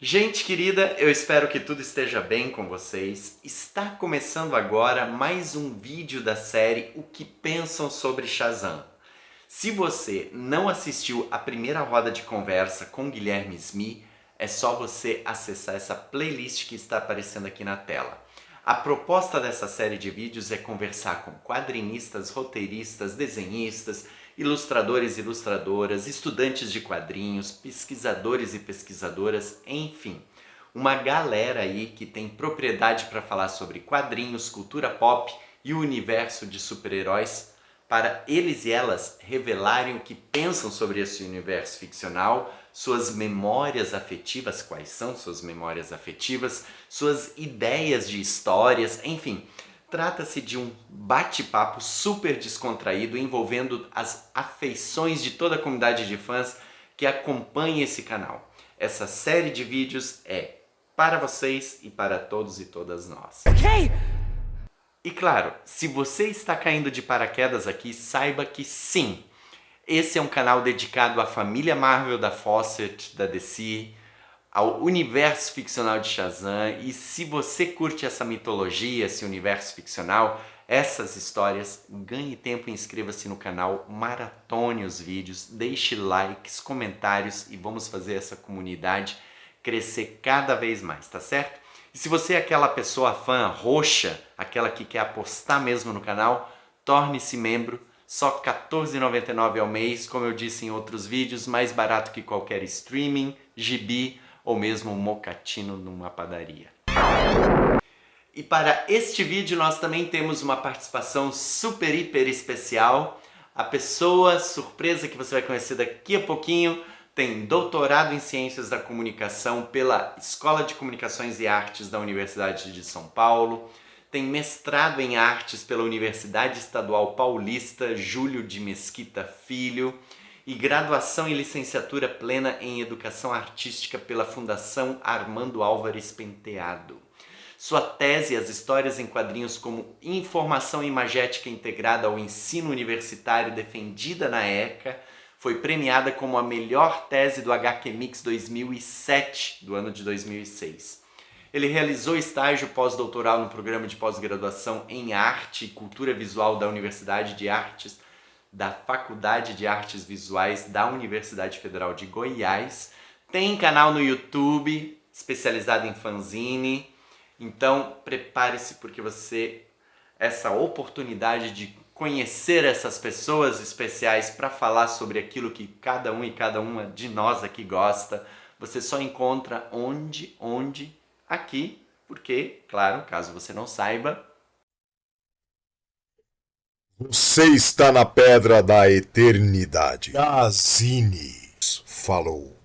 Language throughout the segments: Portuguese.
Gente querida, eu espero que tudo esteja bem com vocês. Está começando agora mais um vídeo da série O que Pensam sobre Shazam. Se você não assistiu a primeira roda de conversa com Guilherme Smee, é só você acessar essa playlist que está aparecendo aqui na tela. A proposta dessa série de vídeos é conversar com quadrinistas, roteiristas, desenhistas, ilustradores e ilustradoras, estudantes de quadrinhos, pesquisadores e pesquisadoras, enfim, uma galera aí que tem propriedade para falar sobre quadrinhos, cultura pop e o universo de super-heróis, para eles e elas revelarem o que pensam sobre esse universo ficcional, suas memórias afetivas, quais são suas memórias afetivas, suas ideias de histórias, enfim. Trata-se de um bate-papo super descontraído envolvendo as afeições de toda a comunidade de fãs que acompanha esse canal. Essa série de vídeos é para vocês e para todos e todas nós. Okay. E claro, se você está caindo de paraquedas aqui, saiba que sim, esse é um canal dedicado à família Marvel da Fawcett, da DC, ao universo ficcional de Shazam, e se você curte essa mitologia, esse universo ficcional, essas histórias, ganhe tempo e inscreva-se no canal, maratone os vídeos, deixe likes, comentários e vamos fazer essa comunidade crescer cada vez mais, tá certo? E se você é aquela pessoa fã roxa, aquela que quer apostar mesmo no canal, torne-se membro, só R$ 14,99 ao mês, como eu disse em outros vídeos, mais barato que qualquer streaming, gibi ou mesmo um mocatino numa padaria. E para este vídeo nós também temos uma participação super hiper especial. A pessoa surpresa que você vai conhecer daqui a pouquinho tem doutorado em Ciências da Comunicação pela Escola de Comunicações e Artes da Universidade de São Paulo, tem mestrado em Artes pela Universidade Estadual Paulista Júlio de Mesquita Filho e graduação e licenciatura plena em Educação Artística pela Fundação Armando Álvares Penteado. Sua tese, As Histórias em Quadrinhos como Informação Imagética Integrada ao Ensino Universitário, defendida na ECA, foi premiada como a melhor tese do HQ Mix 2007, do ano de 2006. Ele realizou estágio pós-doutoral no programa de pós-graduação em Arte e Cultura Visual da Universidade de Artes, da Faculdade de Artes Visuais da Universidade Federal de Goiás. Tem canal no YouTube especializado em fanzine. Então, prepare-se porque essa oportunidade de conhecer essas pessoas especiais para falar sobre aquilo que cada um e cada uma de nós aqui gosta, você só encontra onde? Aqui, porque, claro, caso você não saiba, você está na Pedra da Eternidade. Yazini falou.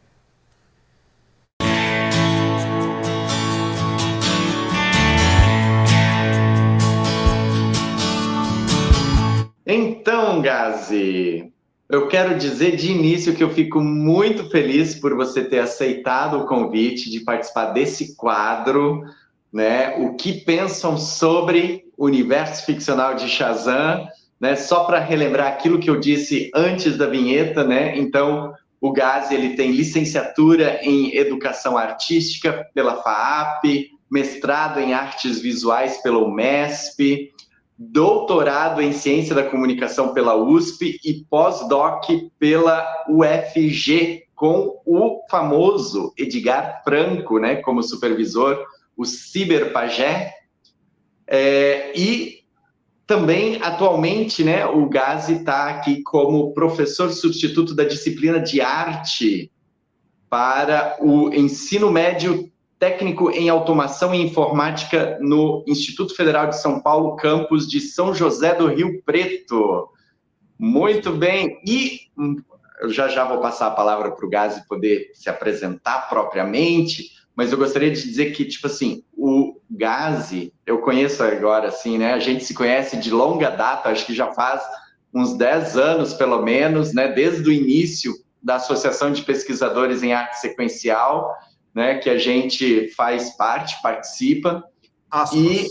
Então, Gazi, eu quero dizer de início que eu fico muito feliz por você ter aceitado o convite de participar desse quadro, né? O que pensam sobre o universo ficcional de Shazam, né? Só para relembrar aquilo que eu disse antes da vinheta, né? Então, o Gazi, ele tem licenciatura em Educação Artística pela FAAP, mestrado em Artes Visuais pela UMESP, doutorado em Ciência da Comunicação pela USP e pós-doc pela UFG, com o famoso Edgar Franco, né, como supervisor, o Ciberpagé. E também, atualmente, né, o Gazi está aqui como professor substituto da disciplina de arte para o ensino médio técnico em automação e informática no Instituto Federal de São Paulo, campus de São José do Rio Preto. Muito bem. E eu já vou passar a palavra para o Gazi poder se apresentar propriamente, mas eu gostaria de dizer que, tipo assim, o Gazi, eu conheço agora, assim, né? A gente se conhece de longa data, acho que já faz uns 10 anos, pelo menos, né? Desde o início da Associação de Pesquisadores em Arte Sequencial, né, que a gente faz parte, participa, Aspas. e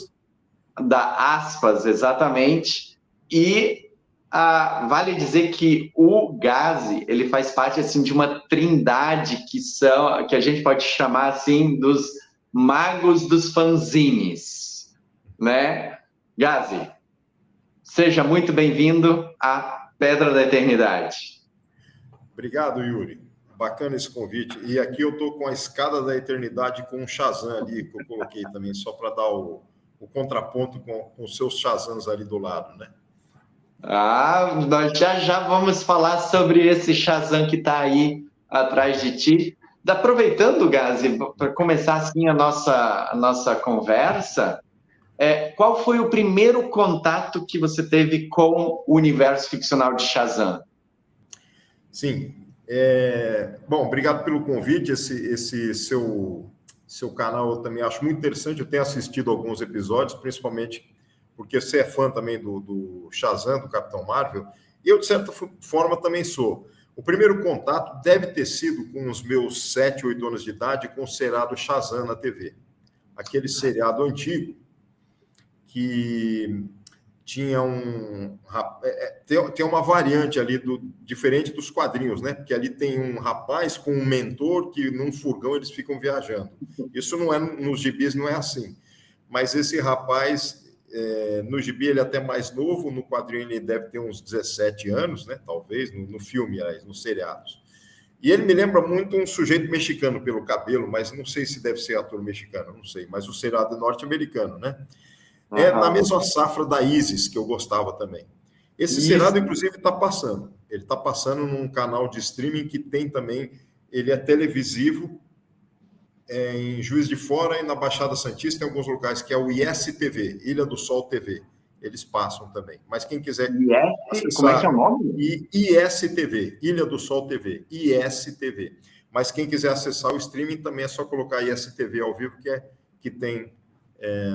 da Aspas, exatamente, e Vale dizer que o Gazi, ele faz parte assim de uma trindade que a gente pode chamar assim dos magos dos fanzines, né? Gazi, seja muito bem-vindo à Pedra da Eternidade. Obrigado, Yuri. Bacana esse convite. E aqui eu estou com a Escada da Eternidade com um Shazam ali, que eu coloquei também, só para dar o contraponto com os seus Shazams ali do lado, né? Nós já vamos falar sobre esse Shazam que está aí atrás de ti. Aproveitando, Gazi, para começar assim a nossa conversa, qual foi o primeiro contato que você teve com o universo ficcional de Shazam? Sim. Bom, obrigado pelo convite. Esse seu canal eu também acho muito interessante. Eu tenho assistido alguns episódios, principalmente porque você é fã também do Shazam, do Capitão Marvel. E eu, de certa forma, também sou. O primeiro contato deve ter sido com os meus 7, 8 anos de idade, com o seriado Shazam na TV. Aquele seriado antigo que tinha tem uma variante ali diferente dos quadrinhos, né? Porque ali tem um rapaz com um mentor que num furgão eles ficam viajando. Isso não é nos gibis, não é assim. Mas esse rapaz, no gibi ele é até mais novo, no quadrinho ele deve ter uns 17 anos, né? Talvez, no filme, nos seriados. E ele me lembra muito um sujeito mexicano pelo cabelo, mas não sei se deve ser ator mexicano, não sei. Mas o seriado é norte-americano, né? Na mesma safra da Isis, que eu gostava também. Esse seriado, inclusive, está passando. Ele está passando num canal de streaming que tem também, ele é televisivo, em Juiz de Fora e na Baixada Santista, em alguns locais, que é o ISTV, Ilha do Sol TV. Eles passam também. Mas quem quiser acessar... Como é que é o nome? ISTV, Ilha do Sol TV, ISTV. Mas quem quiser acessar o streaming também é só colocar ISTV ao vivo, que tem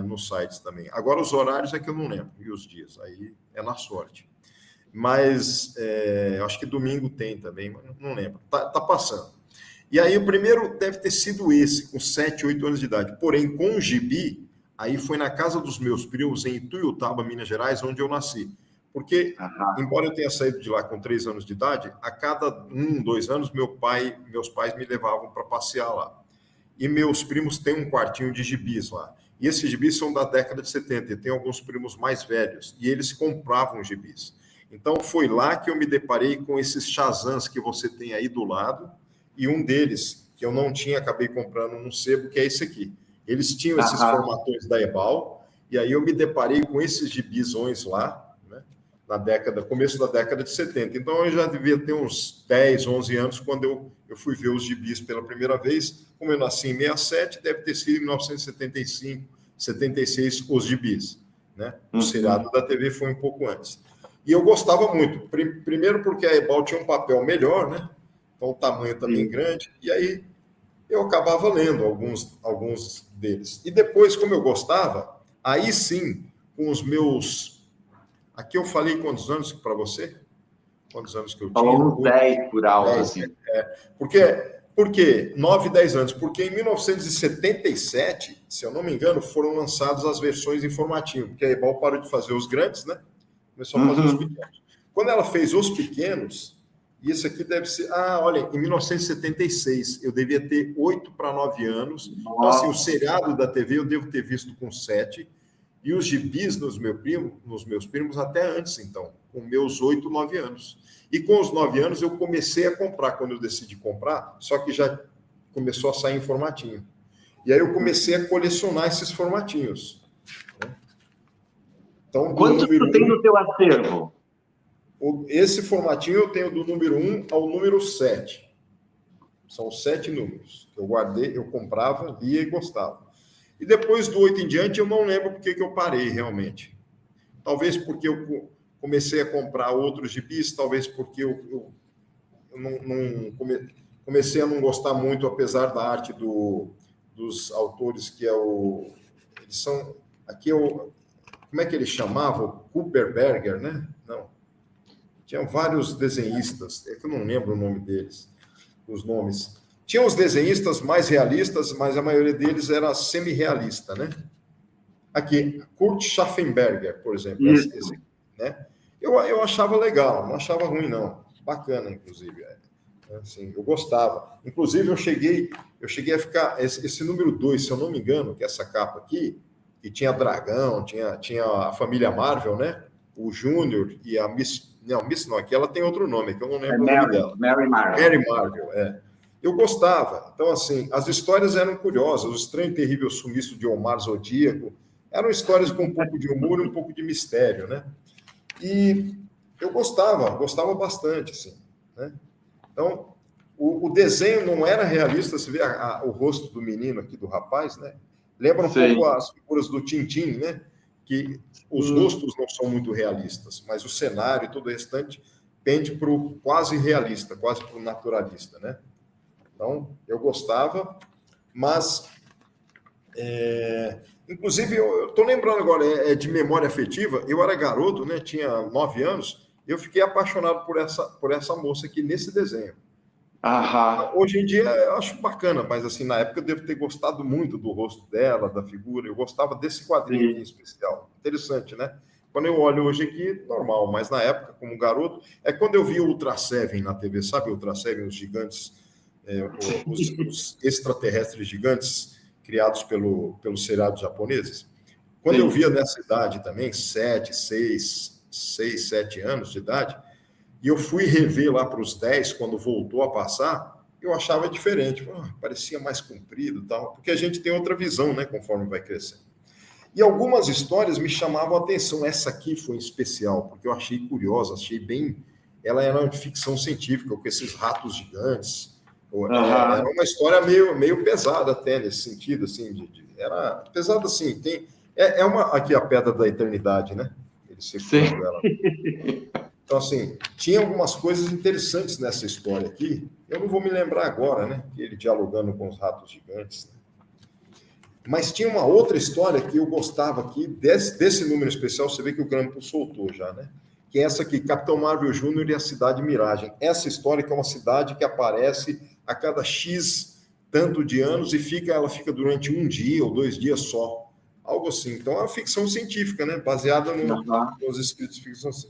nos sites também. Agora, os horários é que eu não lembro, e os dias, aí é na sorte. Mas acho que domingo tem também, mas não lembro. Tá passando. E aí o primeiro deve ter sido esse, com 7, 8 anos de idade. Porém, com o gibi, aí foi na casa dos meus primos, em Ituiutaba, Minas Gerais, onde eu nasci. Porque, embora eu tenha saído de lá com 3 anos de idade, a cada 1, 2 anos, meus pais me levavam para passear lá. E meus primos têm um quartinho de gibis lá. E esses gibis são da década de 70, e tem alguns primos mais velhos, e eles compravam gibis. Então, foi lá que eu me deparei com esses Shazams que você tem aí do lado, e um deles, que eu não tinha, acabei comprando num sebo, que é esse aqui. Eles tinham esses formatões da Ebal, e aí eu me deparei com esses gibizões lá, né, começo da década de 70. Então, eu já devia ter uns 10, 11 anos, quando eu fui ver os gibis pela primeira vez. Como eu nasci em 67, deve ter sido em 1975, 76, os gibis, né? O seriado da TV foi um pouco antes. E eu gostava muito. Primeiro porque a Ebal tinha um papel melhor, né? Então o tamanho também grande. E aí eu acabava lendo alguns deles. E depois, como eu gostava, aí sim, com os meus... Aqui eu falei quantos anos para você? Quantos anos que eu tinha? Falou uns 10 por alto, 10, assim. Por quê? 9, 10 anos. Porque em 1977, se eu não me engano, foram lançadas as versões em formatinho, porque a Ebal parou de fazer os grandes, né? Começou a fazer os pequenos. Quando ela fez os pequenos, isso aqui deve ser... olha, em 1976, eu devia ter 8 para 9 anos. Então, assim, o seriado da TV eu devo ter visto com 7, e os gibis nos meus primos até antes, então, com meus 8, 9 anos. E com os 9 anos eu comecei a comprar, quando eu decidi comprar, só que já começou a sair em formatinho. E aí eu comecei a colecionar esses formatinhos. Então, quanto tu tem no teu acervo? Esse formatinho eu tenho do número 1 ao número 7. São 7 números que eu guardei, eu comprava, lia e gostava. E depois do 8 em diante, eu não lembro porque que eu parei realmente. Talvez porque eu comecei a comprar outros gibis, talvez porque eu comecei a não gostar muito, apesar da arte dos autores, que é eles são... Aqui é como é que eles chamavam? Kupperberger, né? Não. Tinha vários desenhistas, é que eu não lembro o nome deles, os nomes. Tinha os desenhistas mais realistas, mas a maioria deles era semi-realista, né? Aqui, Kurt Schaffenberger, por exemplo, esse, né? Eu achava legal, não achava ruim, não. Bacana, inclusive. Assim, eu gostava. Inclusive, eu cheguei a ficar. Esse número 2, se eu não me engano, que é essa capa aqui, que tinha Dragão, tinha a família Marvel, né? O Júnior e a Miss. Não, Miss não, aqui ela tem outro nome, que eu não É lembro o nome dela. Mary Marvel. Mary Marvel, é. Eu gostava. Então, assim, as histórias eram curiosas. O Estranho e Terrível Sumiço de Omar Zodíaco eram histórias com um pouco de humor e um pouco de mistério, né? E eu gostava bastante, assim, né? Então, o desenho não era realista, você vê o rosto do menino aqui, do rapaz, né? Lembra um pouco as figuras do Tintin, né? Que os rostos não são muito realistas, mas o cenário e todo o restante pende para o quase realista, quase para o naturalista, né? Então, eu gostava, mas... inclusive, eu estou lembrando agora, de memória afetiva, eu era garoto, né? Tinha 9 anos, eu fiquei apaixonado por essa moça aqui nesse desenho. Aham. Hoje em dia eu acho bacana, mas assim, na época eu devo ter gostado muito do rosto dela, da figura, eu gostava desse quadrinho aqui em especial. Interessante, né? Quando eu olho hoje aqui, normal, mas na época, como garoto, é quando eu vi o Ultra Seven na TV, sabe o Ultra Seven, os gigantes, os extraterrestres gigantes criados pelos seriados japoneses? Quando eu via nessa idade também, 7 anos de idade, e eu fui rever lá para os 10, quando voltou a passar, eu achava diferente, parecia mais comprido e tal, porque a gente tem outra visão, né, conforme vai crescendo. E algumas histórias me chamavam a atenção, essa aqui foi em especial, porque eu achei curiosa, achei bem... Ela era uma ficção científica, com esses ratos gigantes, era uma história meio pesada até, nesse sentido, assim, era pesada assim, aqui a Pedra da Eternidade, né? Ele segurando ela. Então, assim, tinha algumas coisas interessantes nessa história aqui. Eu não vou me lembrar agora, né? Ele dialogando com os ratos gigantes. Né? Mas tinha uma outra história que eu gostava aqui, desse número especial, você vê que o Grampo soltou já, né? Que é essa aqui, Capitão Marvel Júnior e a Cidade Miragem. Essa história que é uma cidade que aparece a cada X tanto de anos e ela fica durante um dia ou 2 dias só. Algo assim. Então, é uma ficção científica, né? Baseada nos escritos de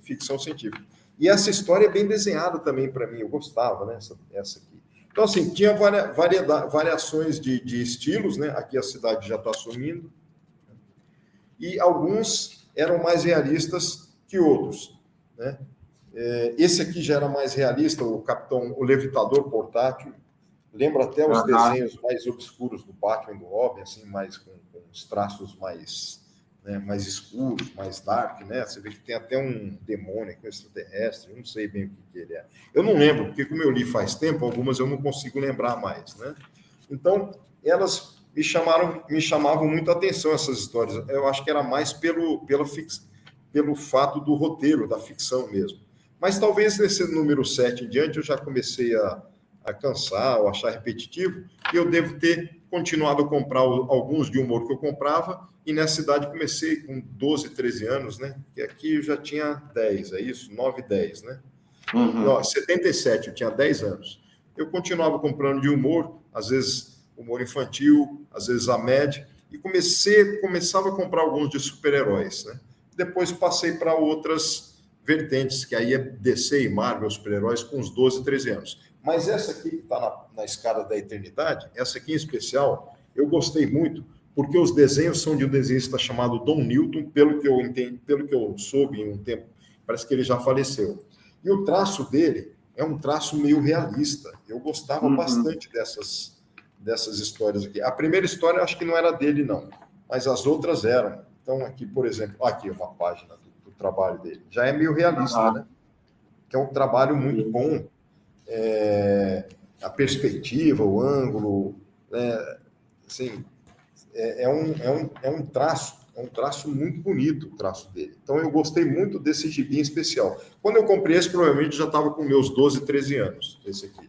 ficção científica. E essa história é bem desenhada também para mim. Eu gostava, né? Essa aqui. Então, assim, tinha variações de estilos, né? Aqui a cidade já está sumindo. E alguns eram mais realistas que outros, né? Esse aqui já era mais realista, o Levitador Portátil. Lembra até os desenhos mais obscuros do Batman e do Robin, assim, mais com os traços mais, né, mais escuros, mais dark, né? Você vê que tem até um demônio, um extraterrestre, eu não sei bem o que ele é. Eu não lembro, porque como eu li faz tempo, algumas eu não consigo lembrar mais, né? Então, elas me chamavam muito a atenção, essas histórias. Eu acho que era mais pelo fato do roteiro, da ficção mesmo. Mas talvez nesse número 7 em diante eu já comecei a cansar ou achar repetitivo, e eu devo ter continuado a comprar alguns de humor que eu comprava, e nessa idade comecei com 12, 13 anos, né? E aqui eu já tinha 10, é isso? 9, 10, né? Não, 77, eu tinha 10 anos. Eu continuava comprando de humor, às vezes humor infantil, às vezes a média, e começava a comprar alguns de super-heróis, né? Depois passei para outras vertentes, que aí é DC e Marvel, super-heróis, com uns 12, 13 anos. Mas essa aqui, que está na escada da eternidade, essa aqui em especial, eu gostei muito, porque os desenhos são de um desenhista chamado Don Newton, pelo que eu entendi, pelo que eu soube em um tempo, parece que ele já faleceu. E o traço dele é um traço meio realista. Eu gostava bastante dessas histórias aqui. A primeira história eu acho que não era dele, não, mas as outras eram. Então, aqui, por exemplo, aqui uma página do trabalho dele. Já é meio realista, né? Que é um trabalho muito bom. A perspectiva, o ângulo, assim, é um traço muito bonito, o traço dele. Então, eu gostei muito desse gibi em especial. Quando eu comprei esse, provavelmente já estava com meus 12, 13 anos, esse aqui.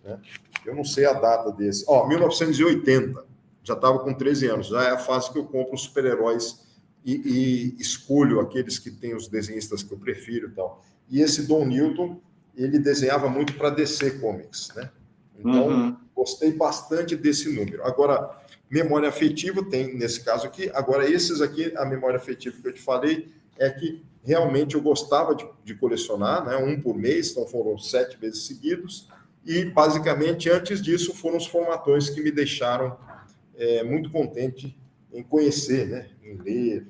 Né? Eu não sei a data desse. 1980, já estava com 13 anos. Já é a fase que eu compro os super-heróis e escolho aqueles que têm os desenhistas que eu prefiro e tal. E esse Don Newton, ele desenhava muito para DC Comics, né? Então, gostei bastante desse número. Agora, memória afetiva tem nesse caso aqui. Agora, esses aqui, a memória afetiva que eu te falei, é que realmente eu gostava de colecionar, né? Um por mês, então foram 7 meses seguidos, e basicamente antes disso foram os formatões que me deixaram muito contente em conhecer, né? Em ler,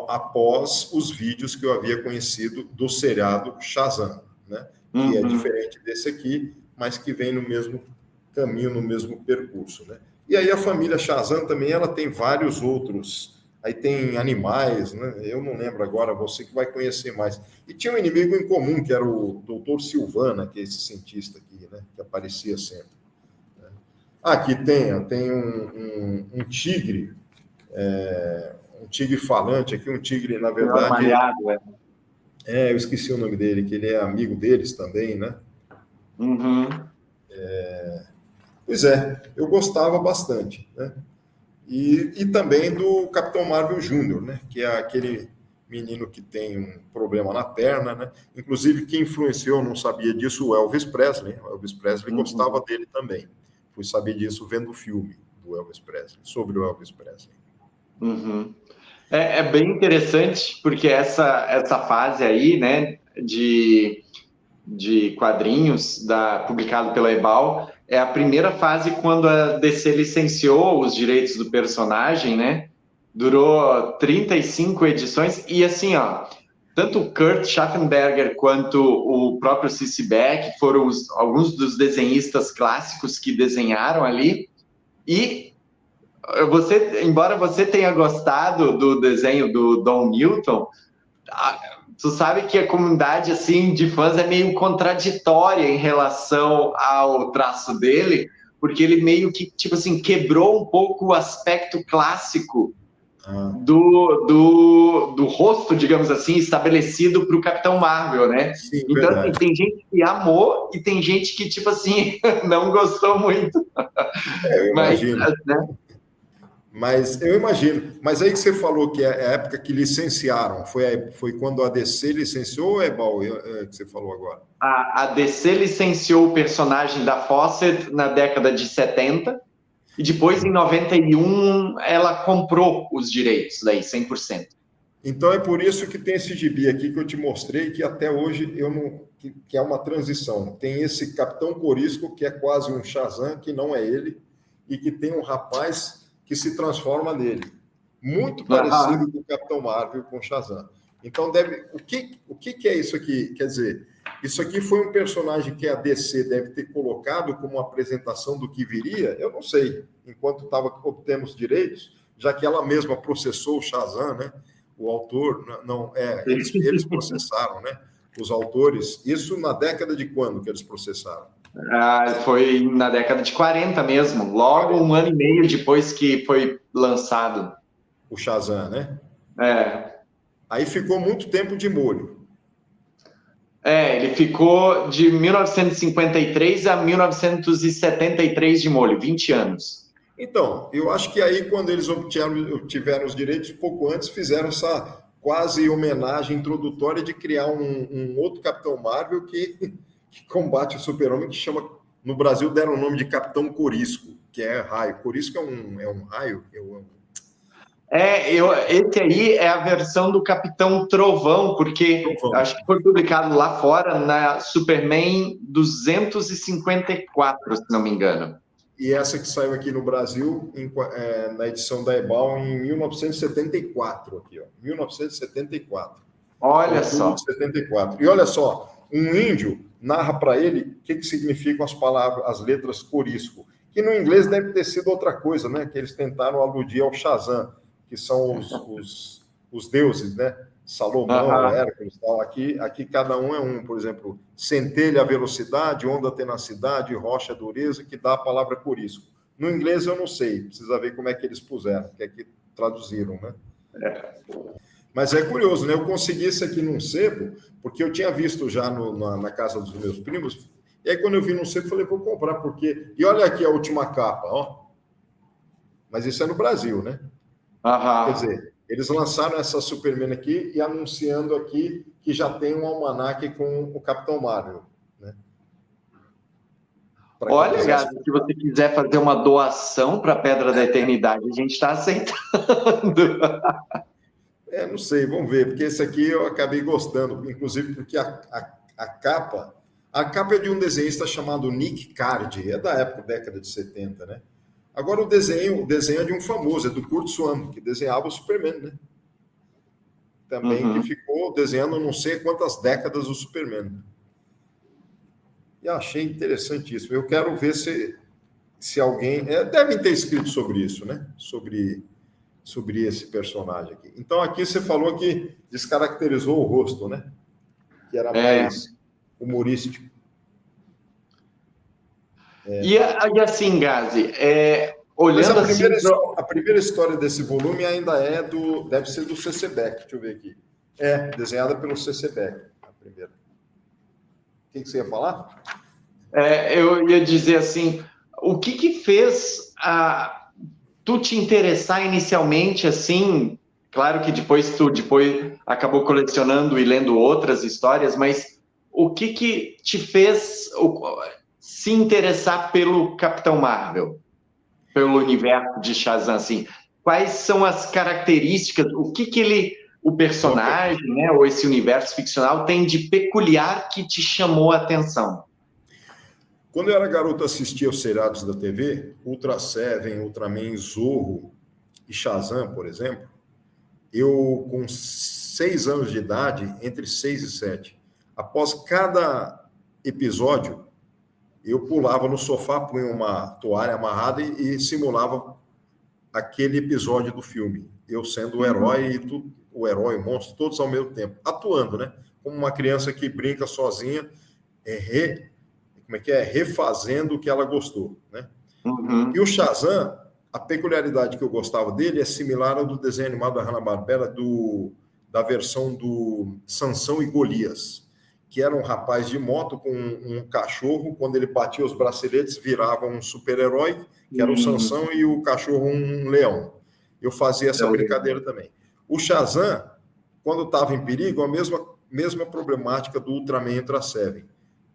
após os vídeos que eu havia conhecido do seriado Shazam, né? Que é diferente desse aqui, mas que vem no mesmo caminho, no mesmo percurso, né? E aí a família Shazam também, ela tem vários outros. Aí tem animais, né? Eu não lembro agora, você que vai conhecer mais. E tinha um inimigo em comum, que era o Dr. Silvana, que é esse cientista aqui, né? Que aparecia sempre. Né? Aqui tem um tigre, um tigre falante aqui, um tigre, na verdade... Malhado, eu esqueci o nome dele, que ele é amigo deles também, né? Pois é, eu gostava bastante, né? E também do Capitão Marvel Júnior, né? Que é aquele menino que tem um problema na perna, né? Inclusive, quem influenciou, não sabia disso, o Elvis Presley. O Elvis Presley gostava dele também. Fui saber disso vendo o filme do Elvis Presley, sobre o Elvis Presley. É bem interessante, porque essa fase aí, né, de quadrinhos publicado pela Ebal, é a primeira fase quando a DC licenciou os direitos do personagem, né? Durou 35 edições e assim, ó, tanto o Kurt Schaffenberger quanto o próprio C.C. Beck foram alguns dos desenhistas clássicos que desenharam ali. E embora você tenha gostado do desenho do Don Newton, tu sabe que a comunidade assim de fãs é meio contraditória em relação ao traço dele, porque ele meio que tipo assim quebrou um pouco o aspecto clássico do rosto, digamos assim, estabelecido para o Capitão Marvel, né? Sim, então assim, tem gente que amou e tem gente que tipo assim não gostou muito. Eu imagino. Né? Mas eu imagino. Mas aí que você falou que é a época que licenciaram, foi quando a DC licenciou ou é Ebal que você falou agora? A DC licenciou o personagem da Fawcett na década de 70 e depois, em 91, ela comprou os direitos daí, 100%. Então é por isso que tem esse gibi aqui que eu te mostrei, que até hoje eu não... que é uma transição. Tem esse Capitão Corisco, que é quase um Shazam, que não é ele, e que tem um rapaz que se transforma nele. Muito parecido com o Capitão Marvel, com o Shazam. Então, o que é isso aqui? Quer dizer, isso aqui foi um personagem que a DC deve ter colocado como apresentação do que viria? Eu não sei, enquanto estava obtendo os direitos, já que ela mesma processou o Shazam, né? O autor, eles processaram, né? Os autores. Isso na década de quando que eles processaram? Foi na década de 40 mesmo, logo um ano e meio depois que foi lançado. O Shazam, né? Aí ficou muito tempo de molho. Ele ficou de 1953 a 1973 de molho, 20 anos. Então, eu acho que aí quando eles obtiveram os direitos, pouco antes fizeram essa quase homenagem introdutória de criar um outro Capitão Marvel que combate o Super-Homem, que chama, no Brasil deram o nome de Capitão Corisco, que é raio. Corisco é um raio? Esse aí é a versão do Capitão Trovão, porque acho que foi publicado lá fora na Superman 254, se não me engano. E essa que saiu aqui no Brasil, na edição da Ebal, em 1974, aqui, ó, 1974. Olha só. 74. E olha só, um índio narra para ele o que significam as palavras, as letras corisco, que no inglês deve ter sido outra coisa, né? Que eles tentaram aludir ao Shazam, que são os deuses, né? Salomão, Hércules, tal. Aqui cada um é um, por exemplo, centelha, velocidade, onda, tenacidade, rocha, dureza, que dá a palavra corisco. No inglês eu não sei, precisa ver como é que eles puseram, que é que traduziram, né? Mas é curioso, né? Eu consegui isso aqui num sebo, porque eu tinha visto já na casa dos meus primos, e aí quando eu vi num sebo, falei, vou comprar, porque... E olha aqui a última capa, ó. Mas isso é no Brasil, né? Quer dizer, eles lançaram essa Superman aqui e anunciando aqui que já tem um almanaque com o Capitão Marvel, né? Olha, Gato, se você quiser fazer uma doação para a Pedra da Eternidade, a gente está aceitando. Não sei, vamos ver, porque esse aqui eu acabei gostando, inclusive porque a capa é de um desenhista chamado Nick Cardy, é da época, década de 70, né? Agora o desenho é de um famoso, é do Kurt Swan, que desenhava o Superman, né? Também que ficou desenhando não sei quantas décadas o Superman. E achei interessantíssimo. Eu quero ver se alguém... devem ter escrito sobre isso, né? Sobre esse personagem aqui. Então, aqui você falou que descaracterizou o rosto, né? Que era mais humorístico. E assim, Gazi, olhando a primeira história desse volume ainda deve ser do C.C. Beck, deixa eu ver aqui. Desenhada pelo C.C. Beck, a primeira. O que você ia falar? Eu ia dizer assim, o que fez tu te interessar inicialmente, assim, claro que depois acabou colecionando e lendo outras histórias, mas o que te fez se interessar pelo Capitão Marvel, pelo universo de Shazam, assim? Quais são as características, o personagem, né, ou esse universo ficcional tem de peculiar que te chamou a atenção? Quando eu era garoto, assistia aos seriados da TV, Ultra Seven, Ultraman, Zorro e Shazam, por exemplo. Eu, com 6 anos de idade, entre 6 e 7, após cada episódio, eu pulava no sofá, punha uma toalha amarrada e simulava aquele episódio do filme. Eu sendo o herói e o herói, o monstro, todos ao mesmo tempo, atuando, né? Como uma criança que brinca sozinha, refazendo o que ela gostou, né? E o Shazam, a peculiaridade que eu gostava dele é similar ao do desenho animado da Hanna-Barbera, da versão do Sansão e Golias, que era um rapaz de moto com um cachorro, quando ele batia os braceletes, virava um super-herói, que era o Sansão, e o cachorro um leão. Eu fazia essa brincadeira também. O Shazam, quando estava em perigo, a mesma problemática do Ultraman Ultra Seven.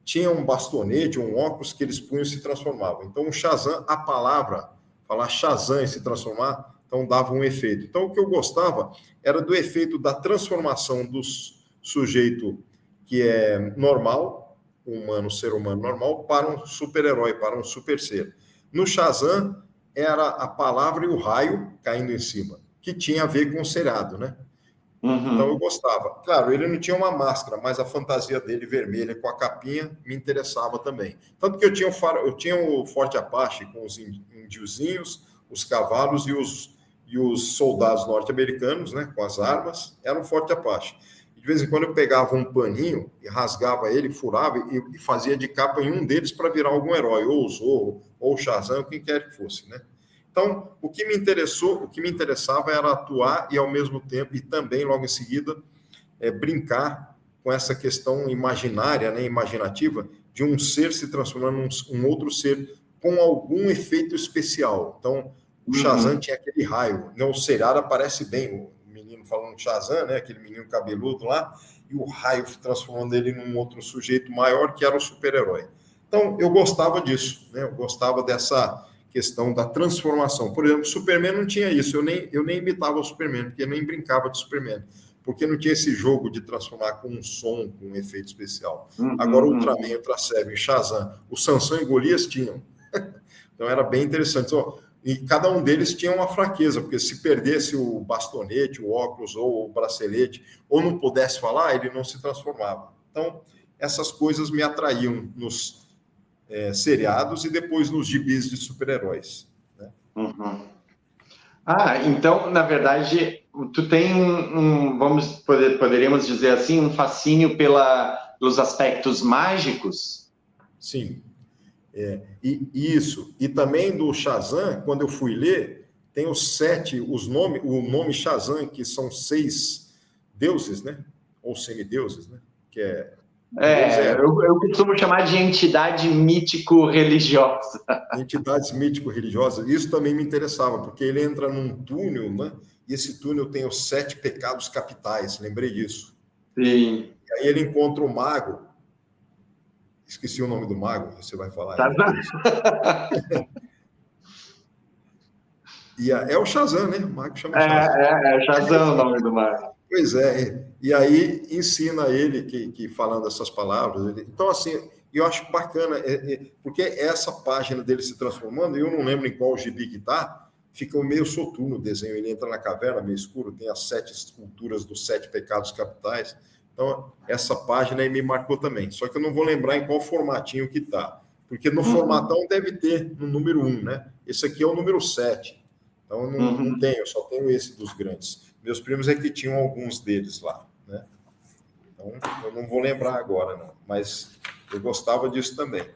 Tinha um bastonete, um óculos que eles punham e se transformavam. Então, o Shazam, a palavra, falar Shazam e se transformar, então dava um efeito. Então, o que eu gostava era do efeito da transformação do sujeito que é normal, ser humano normal, para um super-herói, para um super ser. No Shazam, era a palavra e o raio caindo em cima, que tinha a ver com o seriado, né? Então eu gostava. Claro, ele não tinha uma máscara, mas a fantasia dele vermelha com a capinha me interessava também. Tanto que eu tinha o Forte Apache com os índiozinhos, os cavalos e os soldados norte-americanos, né, com as armas, era um Forte Apache. E de vez em quando eu pegava um paninho e rasgava ele, furava e fazia de capa em um deles para virar algum herói, ou o Zorro, ou o Shazam, quem quer que fosse, né? Então, o que me interessava era atuar e, ao mesmo tempo, e também, logo em seguida, brincar com essa questão imaginária, né, imaginativa, de um ser se transformando em um outro ser com algum efeito especial. Então, o Shazam tinha aquele raio. Né, o seriado aparece bem, o menino falando Shazam, né, aquele menino cabeludo lá, e o raio transformando ele num outro sujeito maior, que era o super-herói. Então, eu gostava disso, né, eu gostava dessa questão da transformação. Por exemplo, o Superman não tinha isso. Eu nem imitava o Superman, porque eu nem brincava de Superman, porque não tinha esse jogo de transformar com um som, com um efeito especial. Agora, o Ultraman, Ultra Seven, Shazam, o Sansão e Golias tinham. Então, era bem interessante. E cada um deles tinha uma fraqueza, porque se perdesse o bastonete, o óculos ou o bracelete, ou não pudesse falar, ele não se transformava. Então, essas coisas me atraíam nos seriados e depois nos gibis de super-heróis. Né? Então, na verdade, tu tem poderíamos dizer assim, um fascínio pelos aspectos mágicos? Sim. E isso. E também do Shazam, quando eu fui ler, tem o nome Shazam, que são 6 deuses, né? Ou semideuses, né? Que eu costumo chamar de entidade mítico-religiosa. Entidades mítico-religiosas, isso também me interessava, porque ele entra num túnel, né? E esse túnel tem os 7 pecados capitais, lembrei disso. Sim. E aí ele encontra o mago, esqueci o nome do mago, você vai falar. É o Shazam, né? O Marco chama Shazam. É Shazam o nome do Marvel. Pois é, e aí ensina ele que falando essas palavras. Então, assim, eu acho bacana, porque essa página dele se transformando, eu não lembro em qual gibi que tá, fica meio soturno o desenho. Ele entra na caverna, meio escuro, tem as 7 esculturas dos 7 pecados capitais. Então, essa página aí me marcou também. Só que eu não vou lembrar em qual formatinho que tá. Porque no formatão deve ter no número 1, né? Esse aqui é o número 7. Então, não tenho, eu só tenho esse dos grandes. Meus primos é que tinham alguns deles lá, né? Então, eu não vou lembrar agora, não. Mas eu gostava disso também.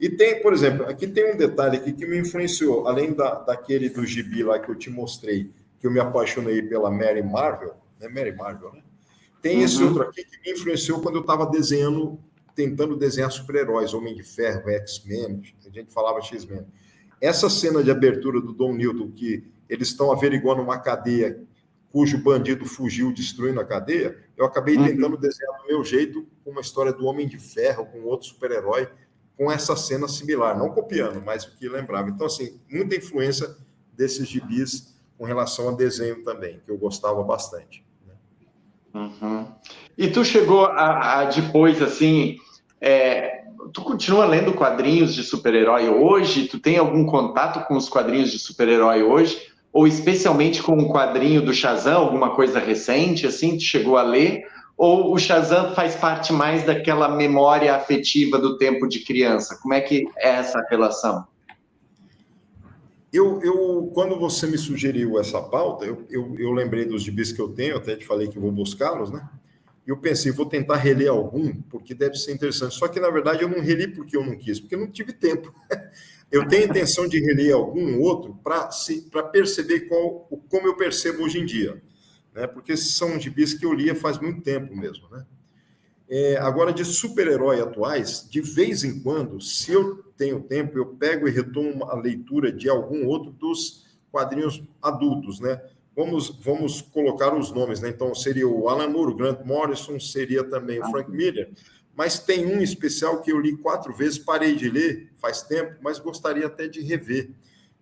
E tem, por exemplo, aqui tem um detalhe aqui que me influenciou, além daquele do gibi lá que eu te mostrei, que eu me apaixonei pela Mary Marvel, né? Mary Marvel, né? Tem esse outro aqui que me influenciou quando eu estava tentando desenhar super-heróis, Homem de Ferro, X-Men, a gente falava X-Men. Essa cena de abertura do Don Newton, que eles estão averiguando uma cadeia cujo bandido fugiu destruindo a cadeia, eu acabei tentando desenhar do meu jeito uma história do Homem de Ferro com outro super-herói, com essa cena similar, não copiando, mas o que lembrava. Então, assim, muita influência desses gibis com relação a desenho também, que eu gostava bastante. E tu chegou a depois, assim, tu continua lendo quadrinhos de super-herói hoje? Tu tem algum contato com os quadrinhos de super-herói hoje? Ou especialmente com o quadrinho do Shazam, alguma coisa recente, assim, tu chegou a ler? Ou o Shazam faz parte mais daquela memória afetiva do tempo de criança? Como é que é essa relação? Quando você me sugeriu essa pauta, eu lembrei dos gibis que eu tenho, até te falei que vou buscá-los, né? E eu pensei, vou tentar reler algum, porque deve ser interessante. Só que, na verdade, eu não reli porque eu não quis, porque eu não tive tempo. Eu tenho a intenção de reler algum outro para perceber como eu percebo hoje em dia, né? Porque esses são gibis que eu lia faz muito tempo mesmo, né? Agora, de super-herói atuais, de vez em quando, se eu tenho tempo, eu pego e retomo a leitura de algum outro dos quadrinhos adultos, né? Vamos colocar os nomes, né? Então, seria o Alan Moore, o Grant Morrison, seria também o Frank Miller, mas tem um especial que eu li 4 vezes, parei de ler faz tempo, mas gostaria até de rever,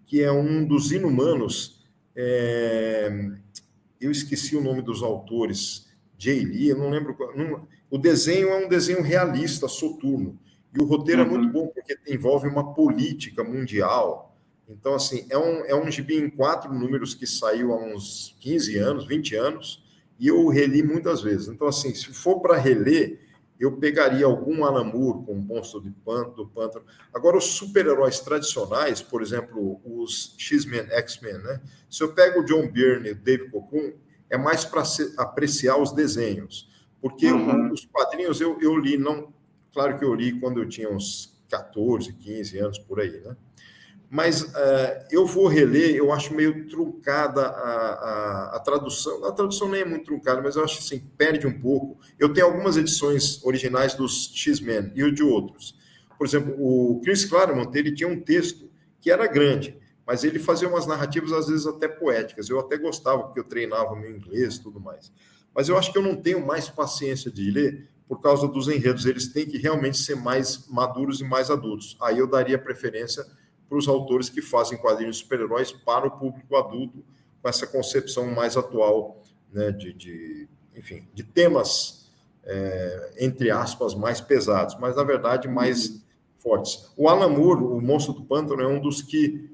que é um dos Inumanos, eu esqueci o nome dos autores, Jay Lee, eu não lembro, o desenho é um desenho realista, soturno, e o roteiro é muito bom, porque envolve uma política mundial. Então, assim, é um gibi em 4 números que saiu há uns 15 anos, 20 anos, e eu reli muitas vezes. Então, assim, se for para reler, eu pegaria algum Alan Moore, com o Monstro do Pântano. Agora, os super-heróis tradicionais, por exemplo, os X-Men, X-Men, né? Se eu pego o John Byrne e o Dave Cockrum, é mais para apreciar os desenhos. Porque os quadrinhos eu li, não... Claro que eu li quando eu tinha uns 14, 15 anos, por aí, né? Mas eu vou reler, eu acho meio truncada a tradução. A tradução nem é muito truncada, mas eu acho assim, perde um pouco. Eu tenho algumas edições originais dos X-Men e o de outros. Por exemplo, o Chris Claremont, ele tinha um texto que era grande, mas ele fazia umas narrativas, às vezes, até poéticas. Eu até gostava, porque eu treinava meu inglês e tudo mais. Mas eu acho que eu não tenho mais paciência de ler por causa dos enredos. Eles têm que realmente ser mais maduros e mais adultos. Aí eu daria preferência para os autores que fazem quadrinhos de super-heróis para o público adulto, com essa concepção mais atual, né, enfim, de temas, entre aspas, mais pesados, mas, na verdade, mais fortes. O Alan Moore, o Monstro do Pântano, é um dos que,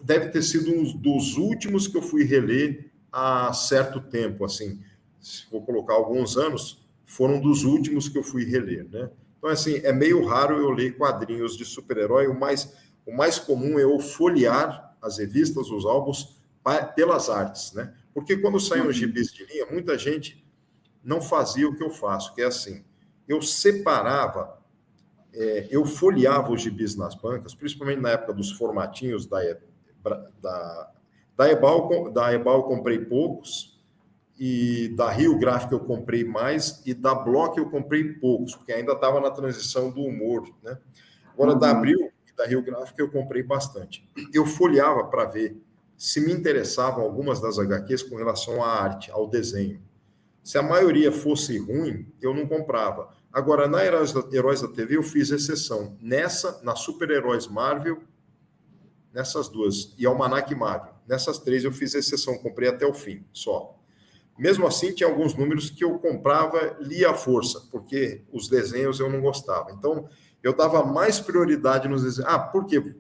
deve ter sido um dos últimos que eu fui reler há certo tempo, assim, se for colocar alguns anos, foram dos últimos que eu fui reler, né? Então, assim, é meio raro eu ler quadrinhos de super-herói. O mais comum é eu folhear as revistas, os álbuns, pelas artes, né? Porque quando saem os gibis de linha, muita gente não fazia o que eu faço, que é assim, eu separava, eu folheava os gibis nas bancas, principalmente na época dos formatinhos da Ebal eu comprei poucos, e da Rio Gráfica eu comprei mais, e da Block eu comprei poucos, porque ainda estava na transição do humor, né? Agora, da Abril e da Rio Gráfica eu comprei bastante. Eu folheava para ver se me interessavam algumas das HQs com relação à arte, ao desenho. Se a maioria fosse ruim, eu não comprava. Agora, na Heróis da TV, eu fiz exceção. Na Super Heróis Marvel, nessas duas, e Almanac Marvel. Nessas 3 eu fiz exceção, comprei até o fim, só. Mesmo assim, tinha alguns números que eu comprava, lia à força, porque os desenhos eu não gostava. Então, eu dava mais prioridade nos desenhos. Por quê?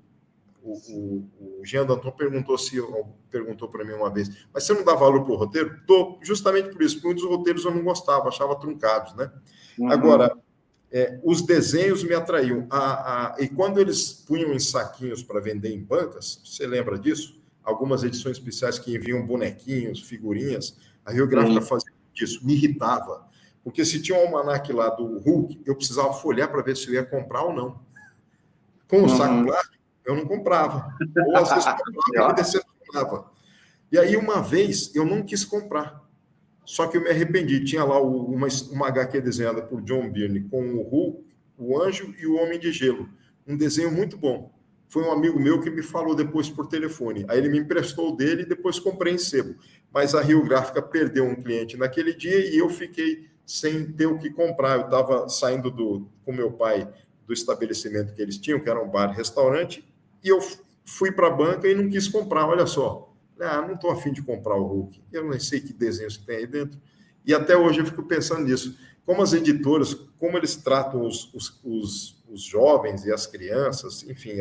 O Jean Danton perguntou para mim uma vez, mas você não dá valor para o roteiro? Dou, justamente por isso, porque muitos roteiros eu não gostava, achava truncados, né? Uhum. Agora, os desenhos me atraíam. E quando eles punham em saquinhos para vender em bancas, você lembra disso? Algumas edições especiais que enviam bonequinhos, figurinhas, a Rio Gráfica fazia isso, me irritava. Porque se tinha um almanac lá do Hulk, eu precisava folhear para ver se eu ia comprar ou não. Com o saco plástico, eu não comprava. Ou às vezes comprava e me decepcionava. E aí, uma vez, eu não quis comprar. Só que eu me arrependi. Tinha lá uma HQ desenhada por John Byrne com o Hulk, o Anjo e o Homem de Gelo. Um desenho muito bom. Foi um amigo meu que me falou depois por telefone. Aí ele me emprestou o dele e depois comprei em sebo. Mas a Rio Gráfica perdeu um cliente naquele dia e eu fiquei sem ter o que comprar. Eu estava saindo com meu pai do estabelecimento que eles tinham, que era um bar-restaurante, e eu fui para a banca e não quis comprar. Olha só. Não estou afim de comprar o Hulk. Eu nem sei que desenhos que tem aí dentro. E até hoje eu fico pensando nisso. Como as editoras, como eles tratam os jovens e as crianças, enfim,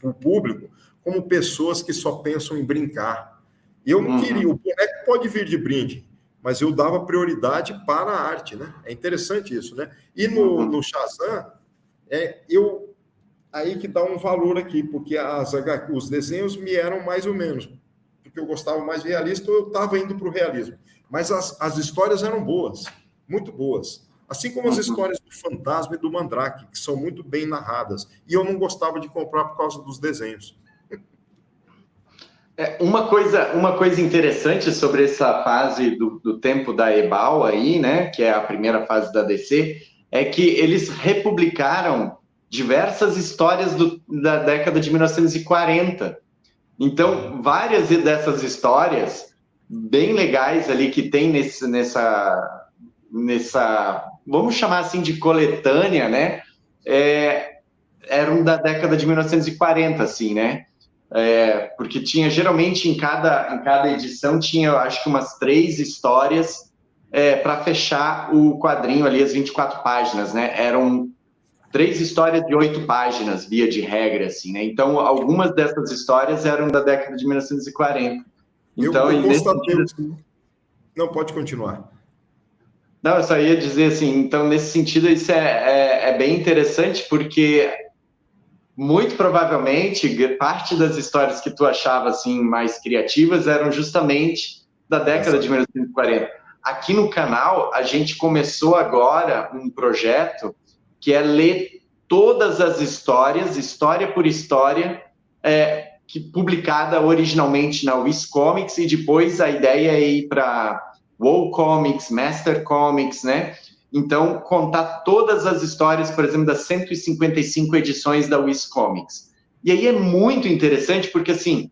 o público, como pessoas que só pensam em brincar. E eu não queria. O boneco pode vir de brinde, mas eu dava prioridade para a arte, né? É interessante isso, né? E no Shazam, aí que dá um valor aqui, porque os desenhos me eram mais ou menos, porque eu gostava mais de realista, eu estava indo para o realismo. Mas as histórias eram boas, muito boas. Assim como as histórias do Fantasma e do Mandrake, que são muito bem narradas. E eu não gostava de comprar por causa dos desenhos. Uma coisa interessante sobre essa fase do tempo da Ebal aí, né, que é a primeira fase da DC, é que eles republicaram diversas histórias da década de 1940. Então, várias dessas histórias bem legais ali que tem nessa vamos chamar assim de coletânea, né? Eram da década de 1940, assim, né? Porque tinha, geralmente, em cada edição, tinha, eu acho que umas 3 histórias para fechar o quadrinho ali, as 24 páginas, né? Eram 3 histórias de 8 páginas, via de regra, assim, né? Então, algumas dessas histórias eram da década de 1940. Então, eu constatei... Não, pode continuar. Não, eu só ia dizer assim, então, nesse sentido, isso é bem interessante, porque muito provavelmente parte das histórias que tu achava assim mais criativas eram justamente da década de 1940. Aqui no canal, a gente começou agora um projeto que é ler todas as histórias, história por história, publicada originalmente na Wiz Comics, e depois a ideia é ir para WoW Comics, Master Comics, né? Então, contar todas as histórias, por exemplo, das 155 edições da Wiz Comics. E aí é muito interessante, porque, assim,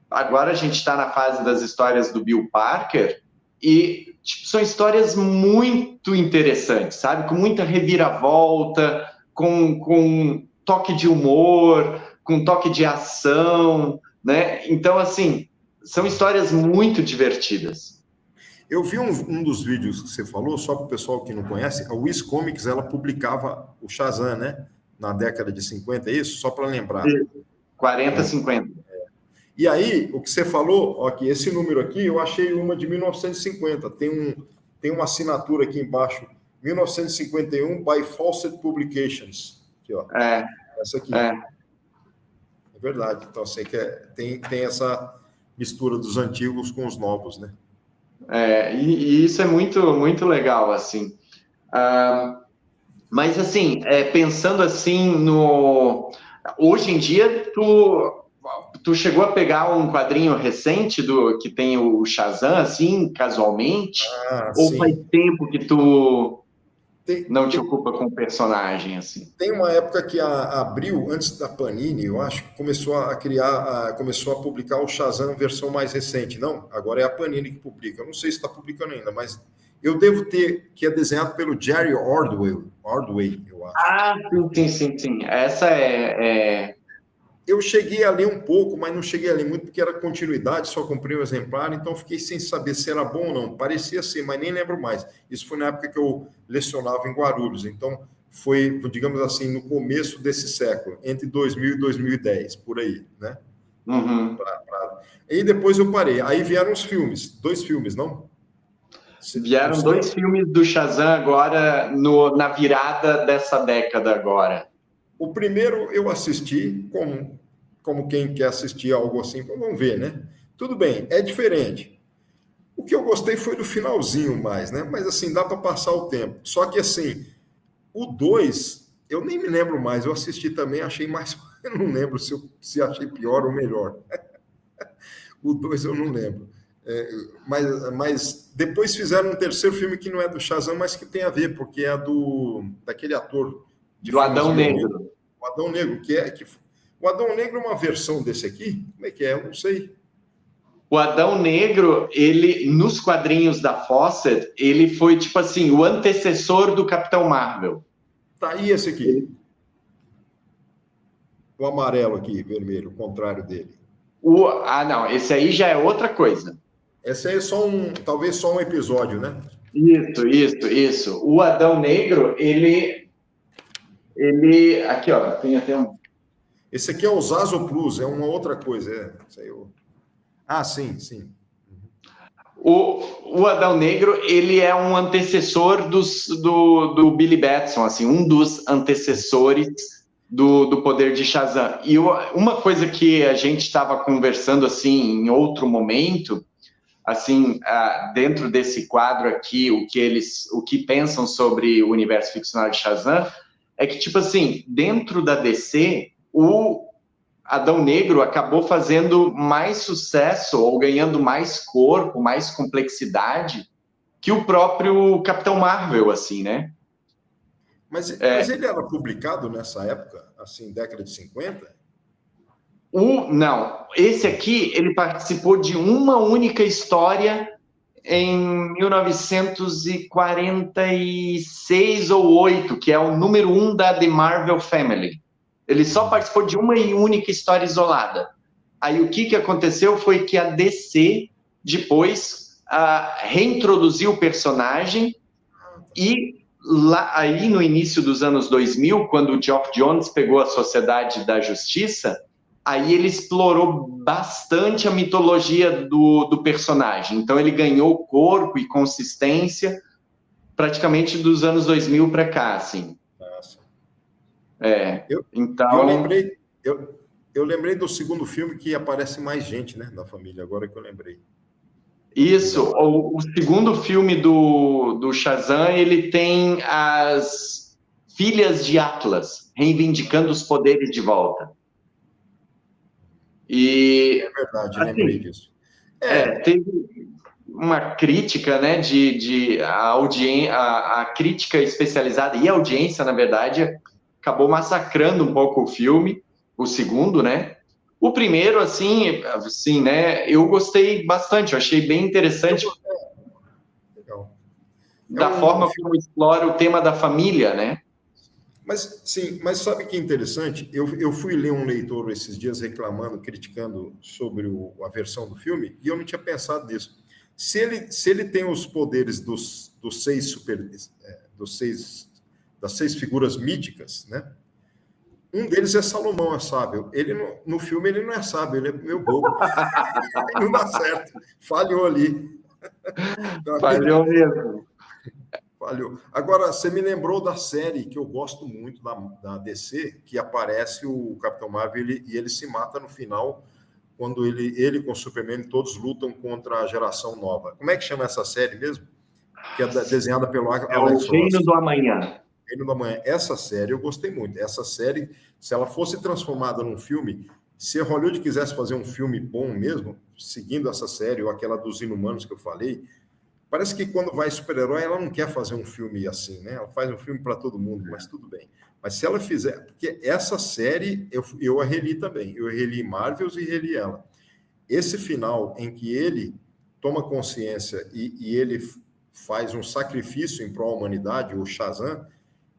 agora a gente está na fase das histórias do Bill Parker, e são histórias muito interessantes, sabe? Com muita reviravolta, com toque de humor, com toque de ação, né? Então, assim, são histórias muito divertidas. Eu vi um dos vídeos que você falou, só para o pessoal que não conhece, a Wiz Comics, ela publicava o Shazam, né? Na década de 50, é isso? Só para lembrar. 40, 50. E aí, o que você falou, aqui, esse número aqui, eu achei uma de 1950. Tem uma assinatura aqui embaixo, 1951, by Fawcett Publications. Aqui, ó. Essa aqui. É verdade. Então, assim, tem essa mistura dos antigos com os novos, né? E isso é muito, muito legal, assim. Mas, assim, pensando assim hoje em dia, tu chegou a pegar um quadrinho recente que tem o Shazam, assim, casualmente? Ou sim. faz tempo que tu não te ocupa com o personagem, assim? Tem uma época que a Abril, antes da Panini, eu acho, começou a publicar o Shazam versão mais recente. Não, agora é a Panini que publica. Eu não sei se está publicando ainda, mas eu devo ter, que é desenhado pelo Jerry Ordway, eu acho. Sim. Essa Eu cheguei a ler um pouco, mas não cheguei a ler muito, porque era continuidade, só comprei um exemplar, então fiquei sem saber se era bom ou não. Parecia ser, mas nem lembro mais. Isso foi na época que eu lecionava em Guarulhos, então foi, digamos assim, no começo desse século, entre 2000 e 2010, por aí, né? Uhum. E depois eu parei. Aí vieram os filmes, 2 filmes, não? Vieram 2 filmes do Shazam agora, na virada dessa década agora. O primeiro eu assisti, como quem quer assistir algo assim, vamos ver, né? Tudo bem, é diferente. O que eu gostei foi do finalzinho mais, né? Mas assim, dá para passar o tempo. Só que assim, o 2, eu nem me lembro mais, eu assisti também, achei mais. Eu não lembro se achei pior ou melhor. O 2 eu não lembro. Mas depois fizeram um terceiro filme que não é do Shazam, mas que tem a ver, porque é daquele ator de Do Adão Negro. O Adão Negro, o Adão Negro é uma versão desse aqui? Como é que é? Eu não sei. O Adão Negro, ele, nos quadrinhos da Fawcett, ele foi, tipo assim, o antecessor do Capitão Marvel. Tá aí esse aqui. O amarelo aqui, vermelho, o contrário dele. Não, esse aí já é outra coisa. Esse aí é talvez só um episódio, né? Isso. O Adão Negro, ele aqui, ó, tem até um... Esse aqui é o Zazo Plus, é uma outra coisa. Sim. O Adão Negro, ele é um antecessor do Billy Batson, assim, um dos antecessores do poder de Shazam. E uma coisa que a gente estava conversando, assim, em outro momento, assim, dentro desse quadro aqui, o que pensam sobre o universo ficcional de Shazam, é que, tipo assim, dentro da DC, o Adão Negro acabou fazendo mais sucesso ou ganhando mais corpo, mais complexidade que o próprio Capitão Marvel, assim, né? Mas ele era publicado nessa época, assim, década de 50? Não, esse aqui, ele participou de uma única história em 1946 ou 8, que é o número 1 da The Marvel Family. Ele só participou de uma única história isolada. Aí o que aconteceu foi que a DC depois reintroduziu o personagem e lá aí no início dos anos 2000, quando o Geoff Johns pegou a Sociedade da Justiça, aí ele explorou bastante a mitologia do personagem. Então ele ganhou corpo e consistência praticamente dos anos 2000 para cá, assim. Nossa. Então... Eu lembrei do segundo filme que aparece mais gente, né, da família, agora que eu lembrei. Isso, o segundo filme do Shazam, ele tem as filhas de Atlas reivindicando os poderes de volta. E, é verdade, assim, lembrei disso. Teve uma crítica, né, a crítica especializada e a audiência, na verdade, acabou massacrando um pouco o filme, o segundo, né? O primeiro, assim, né, eu gostei bastante, eu achei bem interessante. Legal. Da forma como explora o tema da família, né? Mas sabe que é interessante? Eu fui ler um leitor esses dias reclamando, criticando sobre a versão do filme, e eu não tinha pensado nisso. Se ele tem os poderes das 6 figuras míticas, né? Um deles é Salomão, é sábio. Ele no filme ele não é sábio, ele é meio bobo. Não dá certo. Falhou ali. Falhou mesmo. Falhou. Agora, você me lembrou da série que eu gosto muito, da DC, que aparece o Capitão Marvel e ele se mata no final, quando ele com o Superman, todos lutam contra a geração nova. Como é que chama essa série mesmo? Que é desenhada pelo Alex Ross. É o Reino do Amanhã. Reino do Amanhã. Essa série eu gostei muito. Essa série, se ela fosse transformada num filme, se a Hollywood quisesse fazer um filme bom mesmo, seguindo essa série, ou aquela dos Inumanos que eu falei, parece que quando vai super-herói, ela não quer fazer um filme assim, né? Ela faz um filme para todo mundo, mas tudo bem. Mas se ela fizer... Porque essa série, eu a reli também. Eu reli Marvels e reli ela. Esse final em que ele toma consciência e ele faz um sacrifício em prol da humanidade, o Shazam,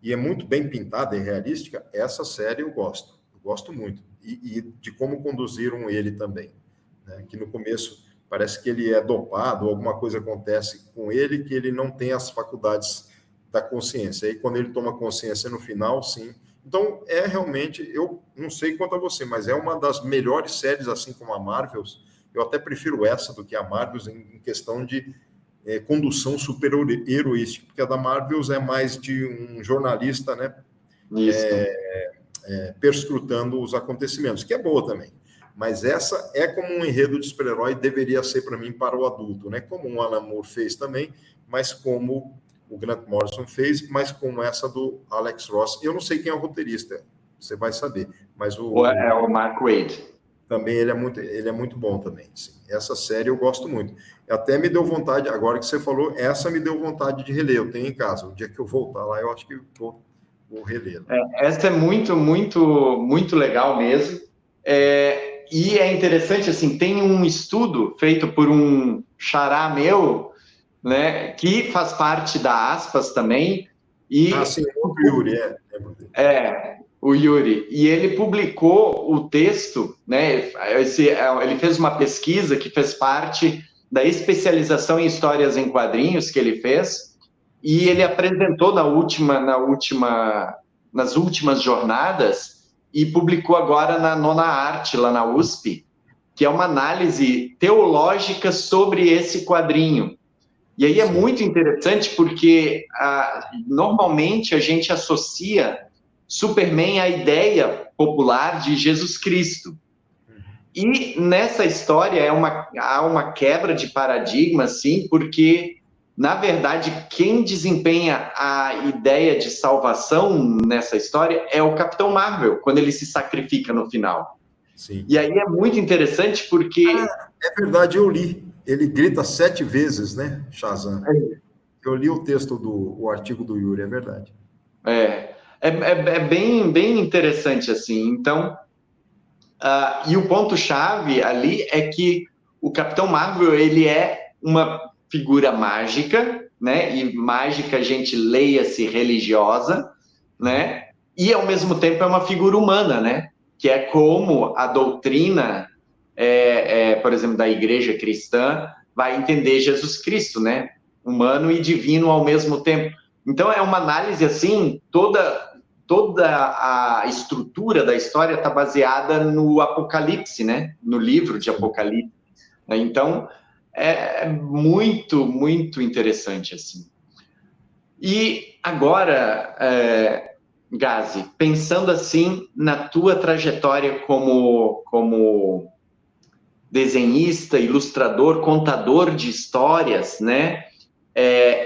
e é muito bem pintada e realística, essa série eu gosto muito. e de como conduziram ele também, né? Que no começo parece que ele é dopado, ou alguma coisa acontece com ele que ele não tem as faculdades da consciência. Aí quando ele toma consciência no final, sim. Então, realmente, eu não sei quanto a você, mas é uma das melhores séries, assim como a Marvels. Eu até prefiro essa do que a Marvels em questão de condução super-heroística, porque a da Marvels é mais de um jornalista, né, Isso. perscrutando os acontecimentos, que é boa também. Mas essa é como um enredo de super-herói deveria ser para mim, para o adulto, né? Como o Alan Moore fez também, mas como o Grant Morrison fez, mas como essa do Alex Ross. Eu não sei quem é o roteirista, você vai saber, mas É o Mark Waid. Também ele é muito bom também. Sim. Essa série eu gosto muito. Até me deu vontade, agora que você falou, essa me deu vontade de reler. Eu tenho em casa. O dia que eu voltar lá, eu acho que vou reler. Essa é muito, muito, muito legal mesmo. E é interessante, assim, tem um estudo feito por um xará meu, né, que faz parte da Aspas também. Sim, o Yuri, o Yuri. E ele publicou o texto, né, ele fez uma pesquisa que fez parte da especialização em histórias em quadrinhos que ele fez, e ele apresentou nas últimas jornadas e publicou agora na Nona Arte, lá na USP, que é uma análise teológica sobre esse quadrinho. E aí é muito interessante porque normalmente a gente associa Superman à ideia popular de Jesus Cristo. E nessa história há uma quebra de paradigma, sim, porque, na verdade, quem desempenha a ideia de salvação nessa história é o Capitão Marvel, quando ele se sacrifica no final. Sim. E aí é muito interessante porque... é verdade, eu li. Ele grita 7 vezes, né, Shazam? Eu li o texto o artigo do Yuri, é verdade. É bem, bem interessante, assim. Então, e o ponto-chave ali é que o Capitão Marvel, ele é uma figura mágica, né? E mágica, a gente leia-se religiosa, né? E, ao mesmo tempo, é uma figura humana, né? Que é como a doutrina, por exemplo, da igreja cristã, vai entender Jesus Cristo, né? Humano e divino ao mesmo tempo. Então, é uma análise, assim, toda a estrutura da história está baseada no Apocalipse, né? No livro de Apocalipse. Então, é muito, muito interessante, assim. E agora, Gazi, pensando assim na tua trajetória como desenhista, ilustrador, contador de histórias, né?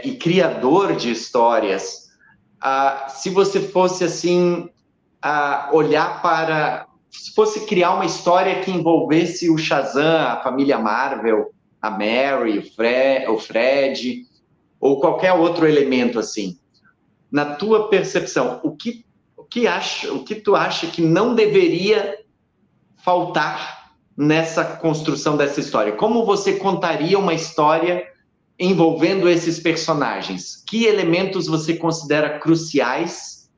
E criador de histórias, se você fosse assim olhar para, se fosse criar uma história que envolvesse o Shazam, a família Marvel, a Mary, o Fred, ou qualquer outro elemento assim, na tua percepção, o que tu acha que não deveria faltar nessa construção dessa história? Como você contaria uma história envolvendo esses personagens? Que elementos você considera cruciais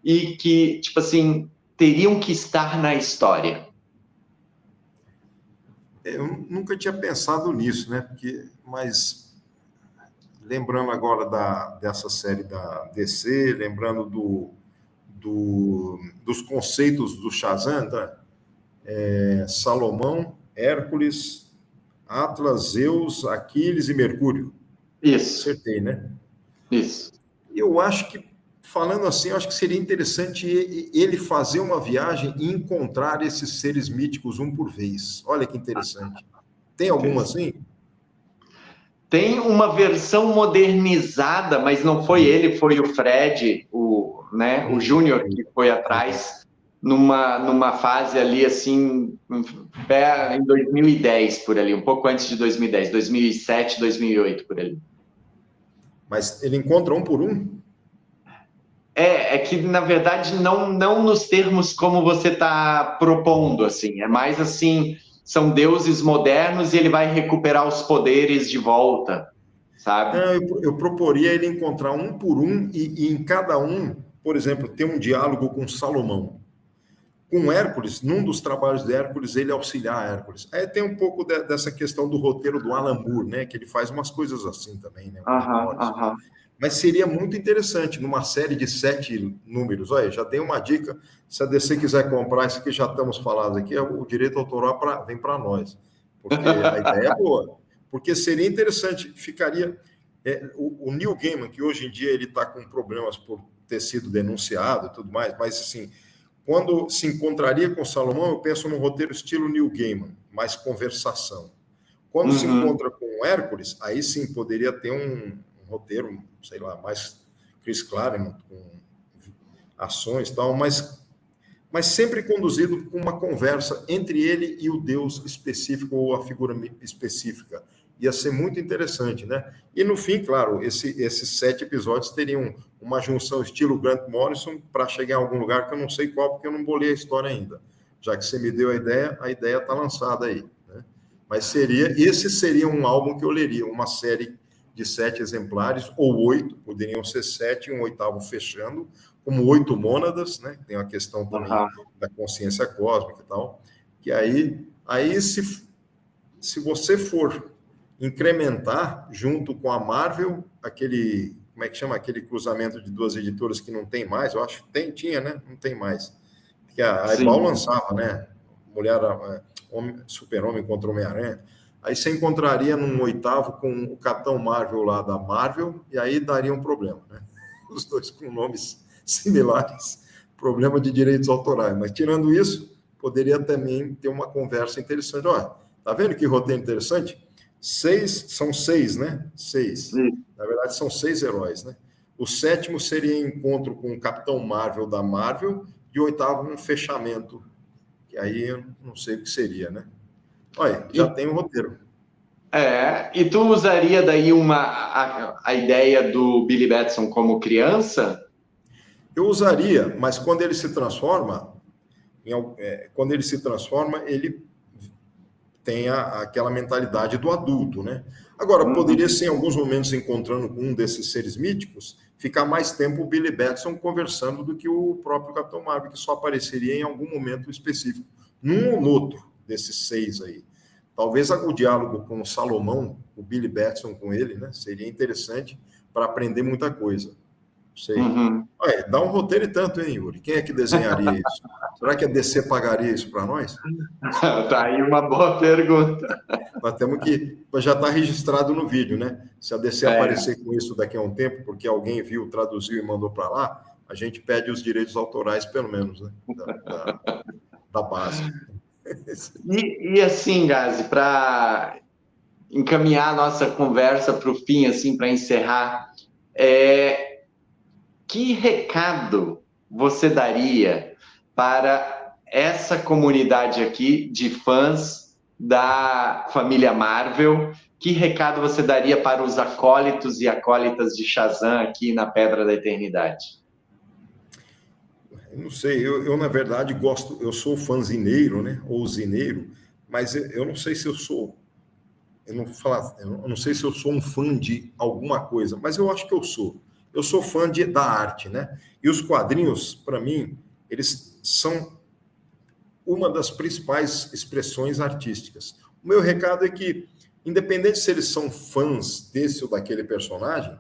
e que, tipo assim, teriam que estar na história? Eu nunca tinha pensado nisso, né? Mas lembrando agora dessa série da DC, lembrando dos conceitos do Shazam, tá? Salomão, Hércules, Atlas, Zeus, Aquiles e Mercúrio. Isso. Acertei, né? Isso. Eu acho que, falando assim, eu acho que seria interessante ele fazer uma viagem e encontrar esses seres míticos um por vez. Olha que interessante. Tem alguma assim? Tem uma versão modernizada, mas não foi ele, foi o Fred, o Júnior que foi atrás, numa fase ali, assim, em 2010, por ali, um pouco antes de 2010, 2007, 2008, por ali. Mas ele encontra um por um? É que, na verdade, não nos termos como você está propondo, assim, é mais assim, são deuses modernos e ele vai recuperar os poderes de volta, sabe? Não, eu proporia ele encontrar um por um e em cada um, por exemplo, ter um diálogo com Salomão. com Hércules, num dos trabalhos de Hércules, ele auxiliar Hércules. Aí tem um pouco dessa questão do roteiro do Alan Moore, né? Que ele faz umas coisas assim também, né? Mas seria muito interessante, numa série de 7 números. Olha, já dei uma dica, se a DC quiser comprar isso que já estamos falando aqui, o direito autoral vem para nós. Porque a ideia é boa. Porque seria interessante, ficaria... o Neil Gaiman, que hoje em dia ele está com problemas por ter sido denunciado e tudo mais, mas assim, quando se encontraria com Salomão, eu penso num roteiro estilo Neil Gaiman, mais conversação. Quando se encontra com Hércules, aí sim poderia ter um roteiro, sei lá, mais Chris Claremont, com ações e tal, mas sempre conduzido com uma conversa entre ele e o Deus específico ou a figura específica. Ia ser muito interessante, né? E no fim, claro, esses 7 episódios teriam uma junção estilo Grant Morrison para chegar em algum lugar que eu não sei qual, porque eu não bolei a história ainda. Já que você me deu a ideia está lançada aí, né? Mas esse seria um álbum que eu leria, uma série de 7 exemplares, ou 8, poderiam ser 7 e um 8º fechando, como 8 mônadas, né? Tem a questão também da consciência cósmica e tal, que aí se você for incrementar junto com a Marvel, aquele, como é que chama? Aquele cruzamento de 2 editoras que não tem mais, eu acho que tinha, né? Não tem mais. Porque a Ebal lançava, né? Super-Homem contra Homem-Aranha. Aí você encontraria num 8º com o Capitão Marvel lá da Marvel, e aí daria um problema, né? Os dois com nomes similares, problema de direitos autorais. Mas tirando isso, poderia também ter uma conversa interessante. Olha, tá vendo que roteiro interessante? São 6, né? 6. Na verdade, são 6 heróis, né? O 7º seria encontro com o Capitão Marvel da Marvel, e o 8º um fechamento, que aí eu não sei o que seria, né? Olha, já tem um roteiro. E tu usaria daí a ideia do Billy Batson como criança? Eu usaria, mas quando ele se transforma, ele tem aquela mentalidade do adulto, né? Agora, poderia ser, em alguns momentos, encontrando com um desses seres míticos, ficar mais tempo o Billy Batson conversando do que o próprio Capitão Marvel, que só apareceria em algum momento específico. Num ou outro desses 6 aí. Talvez o diálogo com o Salomão, o Billy Batson com ele, né? Seria interessante para aprender muita coisa. Sei. Olha, dá um roteiro e tanto, hein, Yuri? Quem é que desenharia isso? Será que a DC pagaria isso para nós? Tá aí uma boa pergunta. Nós temos que... Já está registrado no vídeo, né? Se a DC aparecer com isso daqui a um tempo, porque alguém viu, traduziu e mandou para lá, a gente pede os direitos autorais, pelo menos, né? Da base. E assim, Gazi, para encaminhar a nossa conversa para o fim, assim, para encerrar, que recado você daria para essa comunidade aqui de fãs da família Marvel? Que recado você daria para os acólitos e acólitas de Shazam aqui na Pedra da Eternidade? Eu não sei, eu na verdade eu sou fanzineiro, né? Ou zineiro, mas eu não sei se eu sou... Eu não sei se eu sou um fã de alguma coisa, mas eu acho que eu sou. Eu sou fã da arte, né? E os quadrinhos, para mim, eles são uma das principais expressões artísticas. O meu recado é que, independente se eles são fãs desse ou daquele personagem,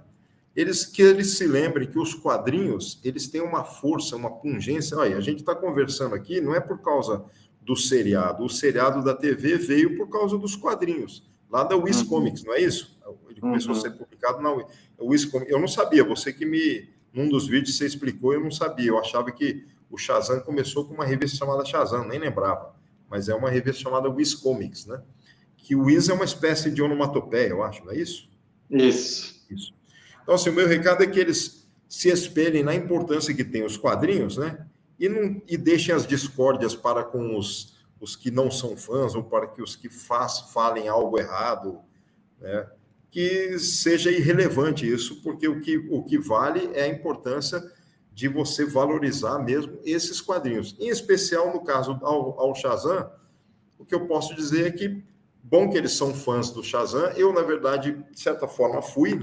que eles se lembrem que os quadrinhos, eles têm uma força, uma pungência. Olha, a gente está conversando aqui, não é por causa do seriado. O seriado da TV veio por causa dos quadrinhos, lá da Wiz Comics, não é isso? Ele começou a ser publicado na Wiz Comics. Eu não sabia, você que num dos vídeos você explicou, eu não sabia. Eu achava que o Shazam começou com uma revista chamada Shazam, nem lembrava. Mas é uma revista chamada Wiz Comics, né? Que o Wiz é uma espécie de onomatopeia, eu acho, não é isso? Isso. Então, assim, o meu recado é que eles se espelhem na importância que tem os quadrinhos, né? E deixem as discórdias para com os que não são fãs, ou para que os que falem algo errado, né? Que seja irrelevante isso, porque o que vale é a importância de você valorizar mesmo esses quadrinhos. Em especial, no caso ao Shazam, o que eu posso dizer é que, bom que eles são fãs do Shazam, eu, na verdade, de certa forma, fui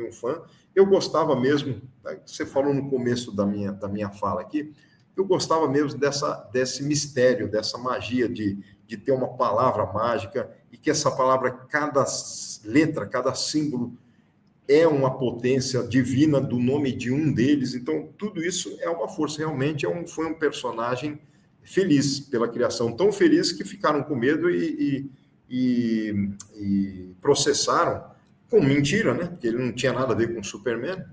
um fã. Eu gostava mesmo, você falou no começo da minha fala aqui, eu gostava mesmo desse mistério, dessa magia de ter uma palavra mágica e que essa palavra, cada letra, cada símbolo é uma potência divina do nome de um deles. Então, tudo isso é uma força. Realmente foi um personagem feliz pela criação, tão feliz que ficaram com medo e processaram com mentira, né? Porque ele não tinha nada a ver com o Superman.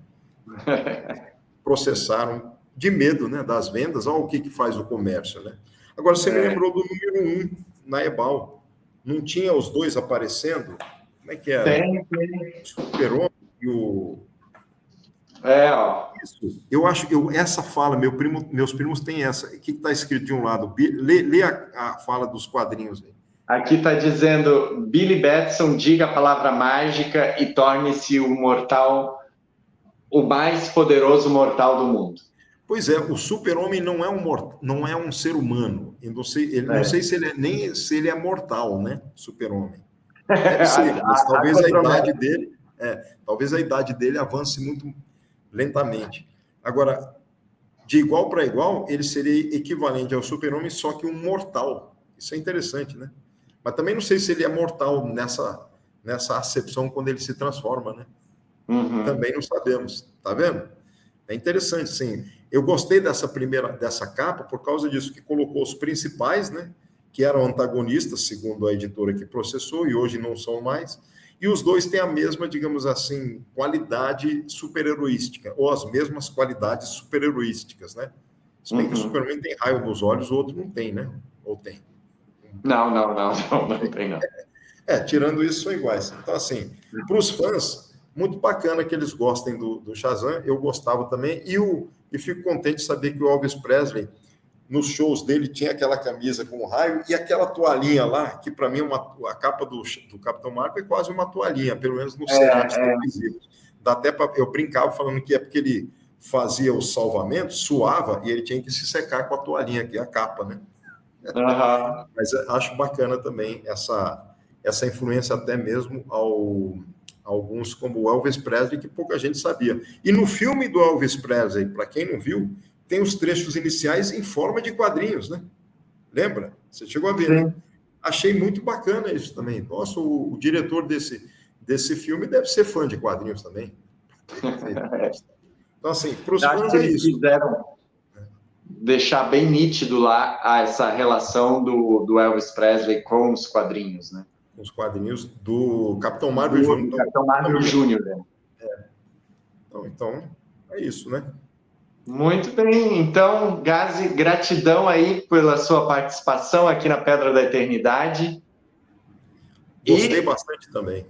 Processaram de medo, né, das vendas. Olha o que faz o comércio, né? Agora, você me lembrou do número 1 na Ebal. Não tinha os dois aparecendo? Como é que era? Tem. O Super-Homem e o... Ó. Isso. Eu acho que essa fala, meus primos têm essa. O que está escrito de um lado? Lê a fala dos quadrinhos aí. Aqui está dizendo: Billy Batson, diga a palavra mágica e torne-se o mortal, o mais poderoso mortal do mundo. Pois é, o Super-Homem não é um ser humano. Eu não sei, não sei se ele é mortal, né? Super-Homem. Deve ser, mas talvez a idade dele, talvez a idade dele avance muito lentamente. Agora, de igual para igual, ele seria equivalente ao Super-Homem, só que um mortal. Isso é interessante, né? Mas também não sei se ele é mortal nessa acepção quando ele se transforma, né? Uhum. Também não sabemos. Tá vendo? É interessante, sim. Eu gostei dessa capa por causa disso, que colocou os principais, né? Que eram antagonistas, segundo a editora que processou, e hoje não são mais. E os dois têm a mesma, digamos assim, qualidade super-heroística, ou as mesmas qualidades super-heroísticas, né? Se bem que o Superman tem raio nos olhos, o outro não tem, né? Ou tem? Não tem, não. Tirando isso, são iguais. Então, assim, para os fãs, muito bacana que eles gostem do Shazam, eu gostava também, e fico contente de saber que o Elvis Presley, nos shows dele, tinha aquela camisa com raio e aquela toalhinha lá, que para mim a capa do Capitão Marvel é quase uma toalhinha, pelo menos nos cenários televisivos. Dá até eu brincava falando que é porque ele fazia os salvamentos, suava, e ele tinha que se secar com a toalhinha, que é a capa, né? Uhum. Mas acho bacana também essa influência até mesmo alguns como o Elvis Presley, que pouca gente sabia. E no filme do Elvis Presley, para quem não viu, tem os trechos iniciais em forma de quadrinhos, né? Lembra? Você chegou a ver, né? Achei muito bacana isso também. Nossa, o diretor desse filme deve ser fã de quadrinhos também. Então, assim, para os fãs é isso. Quiseram deixar bem nítido lá essa relação do Elvis Presley com os quadrinhos, né? Os quadrinhos do Capitão Marvel Jr. Capitão Marvel Jr., né? Então, é isso, né? Muito bem. Então, Gazi, gratidão aí pela sua participação aqui na Pedra da Eternidade. Gostei bastante também.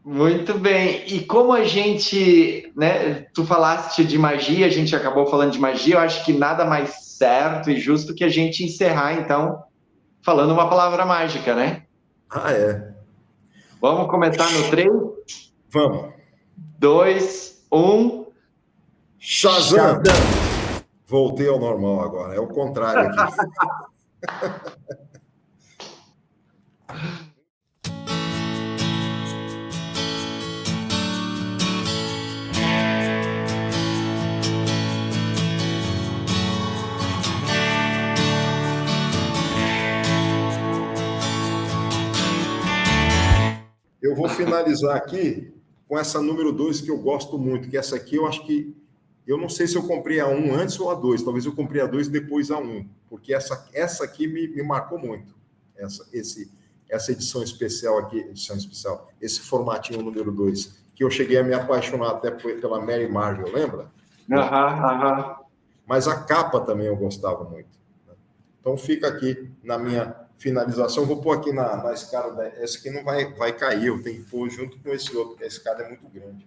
Muito bem. E como a gente, né, tu falaste de magia, a gente acabou falando de magia, eu acho que nada mais certo e justo que a gente encerrar, então, falando uma palavra mágica, né? Vamos começar no 3? Vamos. 2, 1... Shazam! Voltei ao normal agora, é o contrário aqui. Eu vou finalizar aqui com essa número 2 que eu gosto muito, que essa aqui eu acho que eu não sei se eu comprei a 1 antes ou a 2, talvez eu comprei a 2 depois a 1, porque essa aqui me marcou muito, essa edição especial, esse formatinho número 2, que eu cheguei a me apaixonar até pela Mary Marvel, lembra? Mas a capa também eu gostava muito. Então fica aqui na minha finalização, vou pôr aqui na escada, essa aqui não vai cair, eu tenho que pôr junto com esse outro, porque a escada é muito grande.